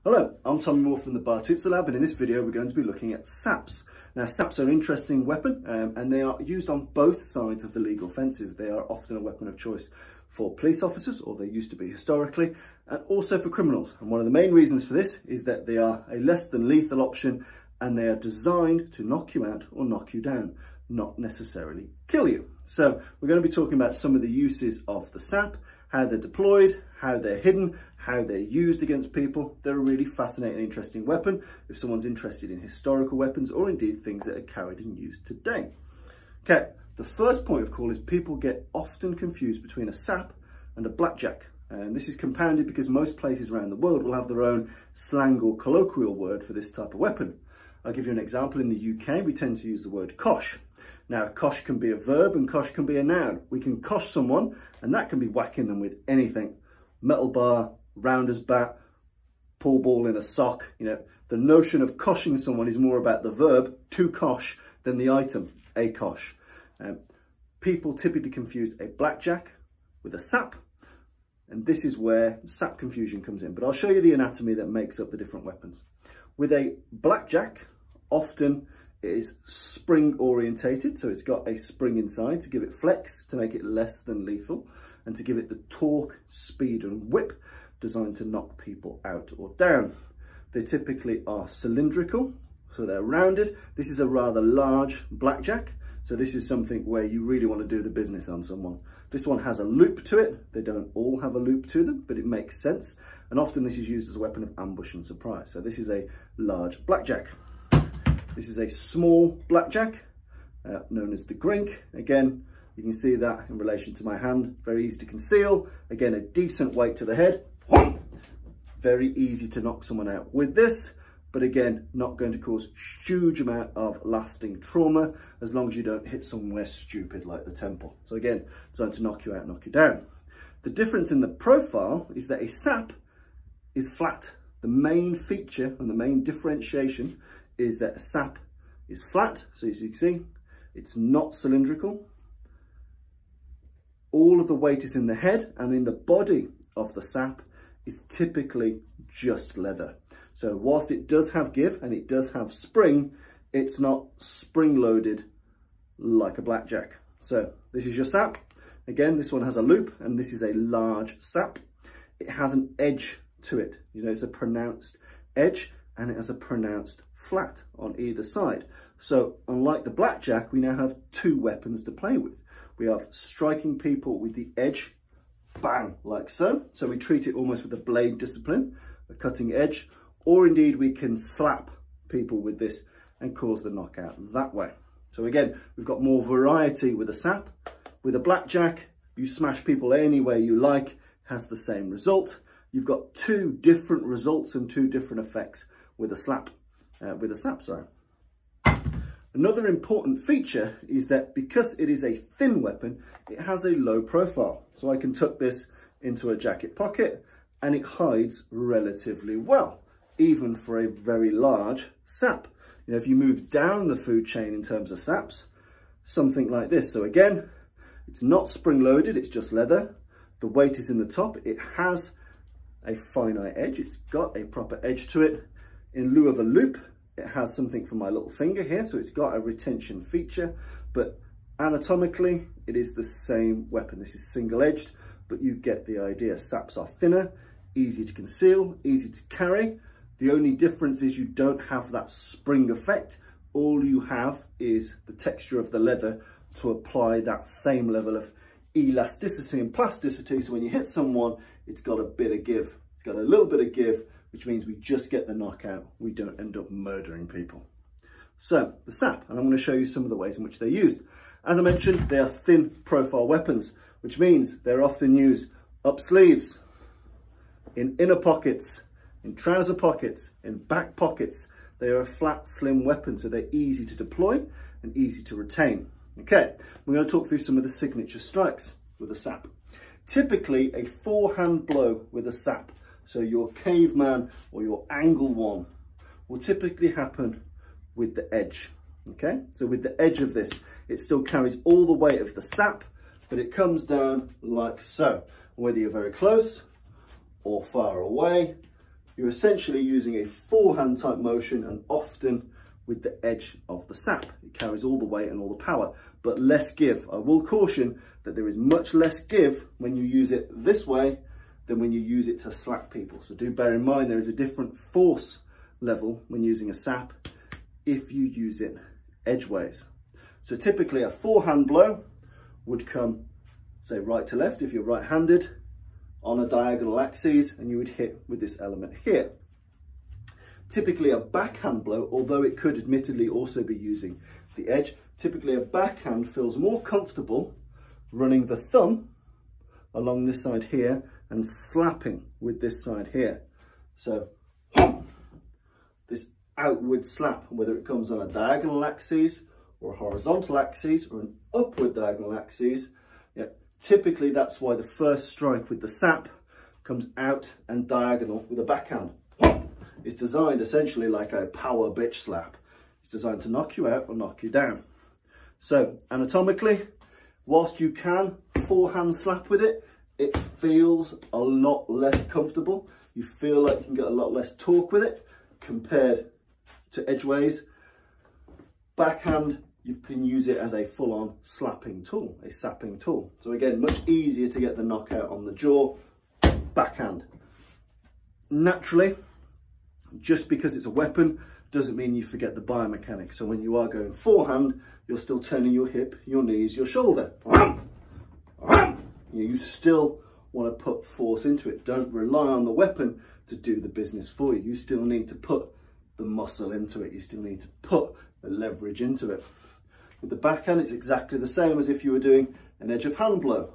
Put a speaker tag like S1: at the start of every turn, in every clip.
S1: Hello, I'm Tommy Moore from the Bartitsu lab, and in this video we're going to be looking at saps. Now saps are an interesting weapon and they are used on both sides of the legal fences. They are often a weapon of choice for police officers, or they used to be historically, and also for criminals. And one of the main reasons for this is that they are a less than lethal option and they are designed to knock you out or knock you down, not necessarily kill you. So we're going to be talking about some of the uses of the sap, how they're deployed, how they're hidden, how they're used against people. They're a really fascinating and interesting weapon if someone's interested in historical weapons or indeed things that are carried and used today. Okay, the first point of call is people get often confused between a sap and a blackjack. And this is compounded because most places around the world will have their own slang or colloquial word for this type of weapon. I'll give you an example. In the UK, we tend to use the word kosh. Now, kosh can be a verb and kosh can be a noun. We can kosh someone, and that can be whacking them with anything. Metal bar, rounder's bat, pool ball in a sock. You know, the notion of koshing someone is more about the verb, to kosh, than the item, a kosh. People typically confuse a blackjack with a sap, and this is where sap confusion comes in. But I'll show you the anatomy that makes up the different weapons. With a blackjack, often it is spring orientated, so it's got a spring inside to give it flex, to make it less than lethal, and to give it the torque, speed and whip designed to knock people out or down. They typically are cylindrical, so they're rounded. This is a rather large blackjack, so this is something where you really want to do the business on someone. This one has a loop to it. They don't all have a loop to them, but it makes sense. And often this is used as a weapon of ambush and surprise. So this is a large blackjack. This is a small blackjack, known as the grink. Again, you can see that in relation to my hand, very easy to conceal. Again, a decent weight to the head. Very easy to knock someone out with this, but again, not going to cause huge amount of lasting trauma as long as you don't hit somewhere stupid like the temple. So again, designed to knock you out, knock you down. The difference in the profile is that a sap is flat. The main feature and the main differentiation is that a sap is flat. So as you can see, it's not cylindrical. All of the weight is in the head, and in the body of the sap is typically just leather. So whilst it does have give and it does have spring, it's not spring loaded like a blackjack. So this is your sap. Again, this one has a loop, and this is a large sap. It has an edge to it. You know, it's a pronounced edge, and it has a pronounced flat on either side. So unlike the blackjack, we now have two weapons to play with. We have striking people with the edge, bang, like so. So we treat it almost with a blade discipline, a cutting edge, or indeed we can slap people with this and cause the knockout that way. So again, we've got more variety with a sap. With a blackjack, you smash people any way you like, has the same result. You've got two different results and two different effects with a sap. Another important feature is that because it is a thin weapon, it has a low profile. So I can tuck this into a jacket pocket and it hides relatively well, even for a very large sap. You know, if you move down the food chain in terms of saps, something like this. So again, it's not spring loaded, it's just leather. The weight is in the top. It has a finite edge. It's got a proper edge to it. In lieu of a loop, it has something for my little finger here, so it's got a retention feature, but anatomically, it is the same weapon. This is single-edged, but you get the idea. Saps are thinner, easy to conceal, easy to carry. The only difference is you don't have that spring effect. All you have is the texture of the leather to apply that same level of elasticity and plasticity. So when you hit someone, it's got a bit of give. It's got a little bit of give, which means we just get the knockout. We don't end up murdering people. So the sap, and I'm going to show you some of the ways in which they're used. As I mentioned, they are thin profile weapons, which means they're often used up sleeves, in inner pockets, in trouser pockets, in back pockets. They are a flat, slim weapon, so they're easy to deploy and easy to retain. Okay, we're going to talk through some of the signature strikes with a sap. Typically, a forehand blow with a sap, so your caveman or your angle one, will typically happen with the edge. Okay, so with the edge of this, it still carries all the weight of the sap, but it comes down like so. Whether you're very close or far away, you're essentially using a forehand type motion, and often with the edge of the sap. It carries all the weight and all the power, but less give. I will caution that there is much less give when you use it this way than when you use it to slap people. So do bear in mind there is a different force level when using a sap if you use it edgeways. So typically a forehand blow would come, say, right to left if you're right-handed, on a diagonal axis, and you would hit with this element here. Typically a backhand blow, although it could admittedly also be using the edge, typically a backhand feels more comfortable running the thumb along this side here and slapping with this side here. So this outward slap, whether it comes on a diagonal axis or a horizontal axis or an upward diagonal axis, typically that's why the first strike with the sap comes out and diagonal with a backhand. It's designed essentially like a power bitch slap. It's designed to knock you out or knock you down. So anatomically, whilst you can forehand slap with it, it feels a lot less comfortable. You feel like you can get a lot less torque with it compared to edgeways. Backhand, you can use it as a full-on slapping tool, a sapping tool. So again, much easier to get the knockout on the jaw, backhand. Naturally, just because it's a weapon doesn't mean you forget the biomechanics. So when you are going forehand, you're still turning your hip, your knees, your shoulder. You still want to put force into it. Don't rely on the weapon to do the business for you. You still need to put the muscle into it. You still need to put the leverage into it. With the backhand, it's exactly the same as if you were doing an edge of hand blow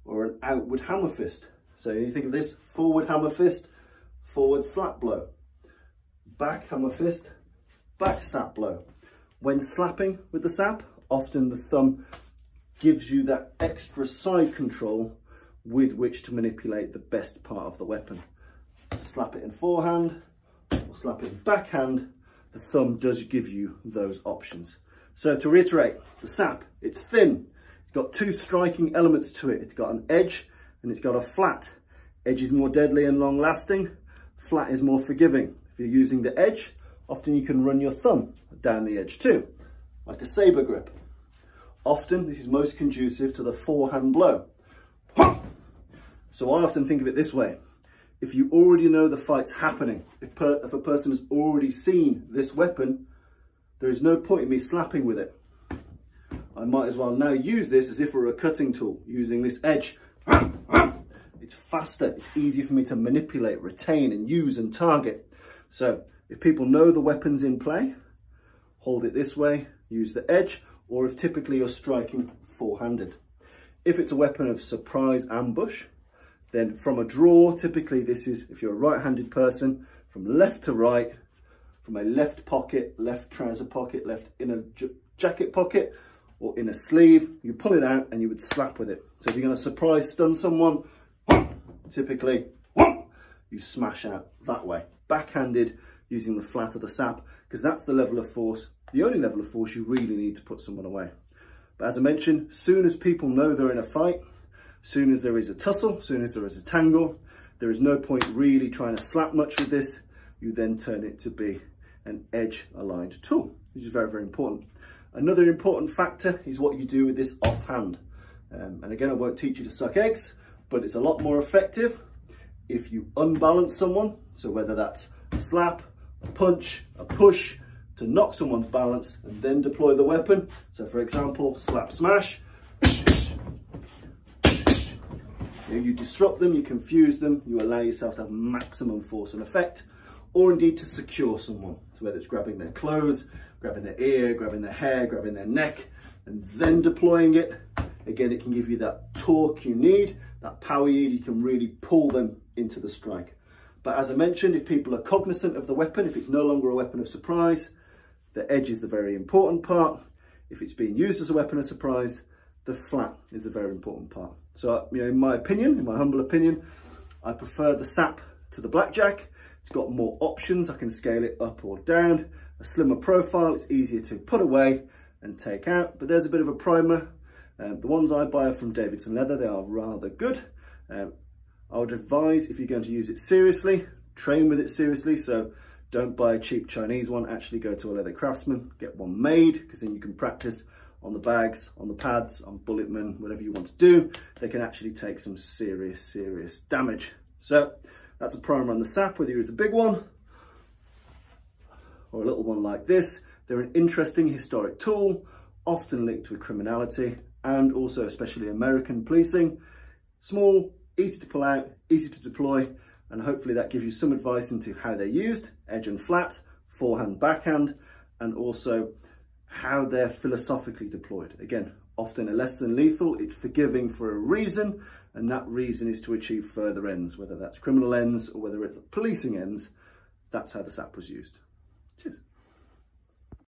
S1: or an outward hammer fist. So you think of this: forward hammer fist, forward slap blow. Back hammer fist, back sap blow. When slapping with the sap, often the thumb gives you that extra side control with which to manipulate the best part of the weapon. To slap it in forehand or slap it in backhand, the thumb does give you those options. So to reiterate, the sap, it's thin. It's got two striking elements to it. It's got an edge and it's got a flat. Edge is more deadly and long lasting. Flat is more forgiving. If you're using the edge, often you can run your thumb down the edge too, like a saber grip. Often this is most conducive to the forehand blow. So I often think of it this way: if you already know the fight's happening, if a person has already seen this weapon, there is no point in me slapping with it. I might as well now use this as if it were a cutting tool, using this edge. It's faster, it's easier for me to manipulate, retain and use and target. So if people know the weapon's in play, hold it this way, use the edge, or if typically you're striking four-handed. If it's a weapon of surprise ambush, then from a draw, typically this is, if you're a right-handed person, from left to right, from a left pocket, left trouser pocket, left inner jacket pocket, or in a sleeve, you pull it out and you would slap with it. So if you're going to surprise stun someone, typically you smash out that way. Backhanded, using the flat of the sap, because that's the level of force, the only level of force you really need to put someone away. But as I mentioned, soon as people know they're in a fight, soon as there is a tussle, soon as there is a tangle, there is no point really trying to slap much with this. You then turn it to be an edge aligned tool, which is very, very important. Another important factor is what you do with this offhand. And again, I won't teach you to suck eggs, but it's a lot more effective if you unbalance someone. So whether that's a slap, a punch, a push, to knock someone's balance and then deploy the weapon. So for example, slap smash. You disrupt them, you confuse them, you allow yourself to have maximum force and effect, or indeed to secure someone. So whether it's grabbing their clothes, grabbing their ear, grabbing their hair, grabbing their neck, and then deploying it. Again, it can give you that torque you need, that power you need. You can really pull them into the strike. But as I mentioned, if people are cognizant of the weapon, if it's no longer a weapon of surprise, the edge is the very important part. If it's being used as a weapon of surprise, the flat is the very important part. So, in my opinion, in my humble opinion, I prefer the Sap to the Blackjack. It's got more options. I can scale it up or down. A slimmer profile, it's easier to put away and take out. But there's a bit of a primer. The ones I buy are from Davidson Leather. They are rather good. I would advise, if you're going to use it seriously, train with it seriously. So don't buy a cheap Chinese one, actually go to a leather craftsman, get one made, because then you can practice on the bags, on the pads, on bulletmen, whatever you want to do. They can actually take some serious damage. So that's a primer on the Sap, whether you use a big one or a little one like this. They're an interesting historic tool, often linked with criminality and also especially American policing. Small, easy to pull out, easy to deploy, and hopefully that gives you some advice into how they're used, edge and flat, forehand, backhand, and also how they're philosophically deployed. Again, often a less than lethal, it's forgiving for a reason, and that reason is to achieve further ends, whether that's criminal ends or whether it's policing ends. That's how the Sap was used.